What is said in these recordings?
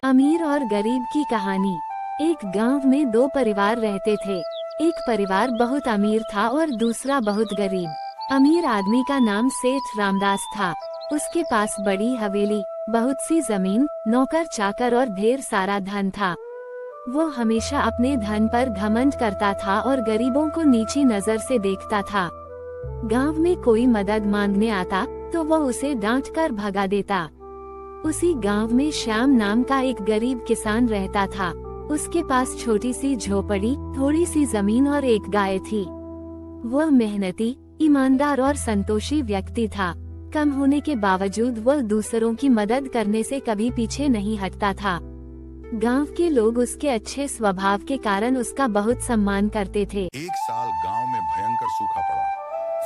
अमीर और गरीब की कहानी। एक गांव में दो परिवार रहते थे। एक परिवार बहुत अमीर था और दूसरा बहुत गरीब। अमीर आदमी का नाम सेठ रामदास था। उसके पास बड़ी हवेली, बहुत सी जमीन, नौकर चाकर और ढेर सारा धन था। वो हमेशा अपने धन पर घमंड करता था और गरीबों को नीची नजर से देखता था। गांव में कोई मदद मांगने आता तो वो उसे डांट कर भगा देता। उसी गांव में श्याम नाम का एक गरीब किसान रहता था। उसके पास छोटी सी झोपड़ी, थोड़ी सी जमीन और एक गाय थी। वह मेहनती, ईमानदार और संतोषी व्यक्ति था। कम होने के बावजूद वह दूसरों की मदद करने से कभी पीछे नहीं हटता था। गांव के लोग उसके अच्छे स्वभाव के कारण उसका बहुत सम्मान करते थे। एक साल गांव में भयंकर सूखा पड़ा।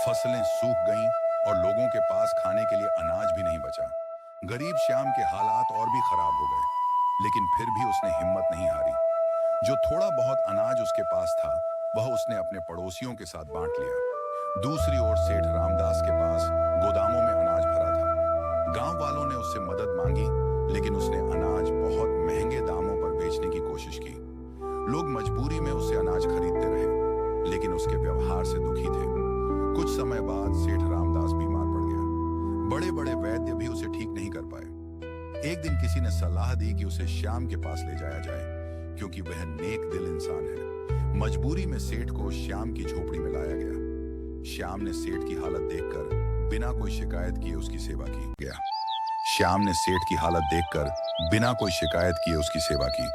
फसलें सूख गईं और लोगों के पास खाने के लिए अनाज भी नहीं बचा। गरीब श्याम के हालात और भी खराब हो गए, लेकिन फिर भी उसने हिम्मत नहीं हारी। जो थोड़ा बहुत अनाज उसके पास था, वह उसने अपने पड़ोसियों के साथ बांट लिया। दूसरी ओर सेठ रामदास के पास गोदामों में अनाज भरा था। गांव वालों ने उससे मदद मांगी, लेकिन उसने अनाज बहुत महंगे दामों पर बेचने की कोशिश की। लोग मजबूरी में उससे अनाज खरीदते रहे, लेकिन उसके व्यवहार से दुखी थे। कुछ समय बाद सेठ रामदास बीमार पड़ गया। बड़े बड़े वैद्य भी उसे ठीक नहीं कर पाए। एक दिन किसी ने सलाह दी कि उसे श्याम के पास ले जाया जाए, क्योंकि वह नेक दिल इंसान है। मजबूरी में सेठ को श्याम की झोपड़ी में लाया गया। श्याम ने सेठ की हालत देखकर बिना कोई शिकायत किए उसकी सेवा की। श्याम ने सेठ की हालत देखकर बिना कोई शिकायत किए उसकी सेवा की।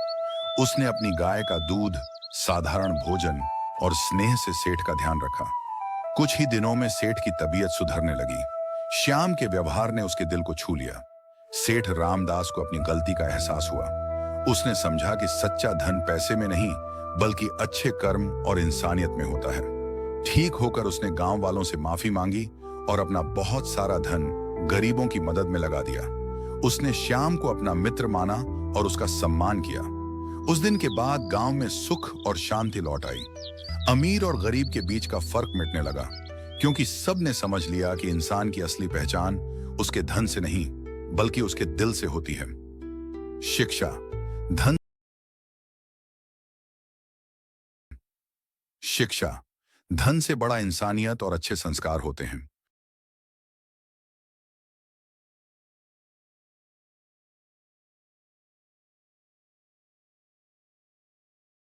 उसने अपनी गाय का दूध, साधारण भोजन और स्नेह से सेठ का ध्यान रखा। कुछ ही दिनों में सेठ की तबीयत सुधरने लगी। श्याम के व्यवहार ने उसके दिल को छू लिया। सेठ रामदास को अपनी गलती का एहसास हुआ। उसने समझा कि सच्चा धन पैसे में नहीं, बल्कि अच्छे कर्म और इंसानियत में होता है। ठीक होकर उसने गांव वालों से माफी मांगी और अपना बहुत सारा धन गरीबों की मदद में लगा दिया। उसने श्याम को अपना मित्र माना और उसका सम्मान किया। उस दिन के बाद गांव में सुख और शांति लौट आई। अमीर और गरीब के बीच का फर्क मिटने लगा, क्योंकि सब ने समझ लिया कि इंसान की असली पहचान उसके धन से नहीं, बल्कि उसके दिल से होती है। शिक्षा, धन शिक्षा, धन से बड़ा इंसानियत और अच्छे संस्कार होते हैं।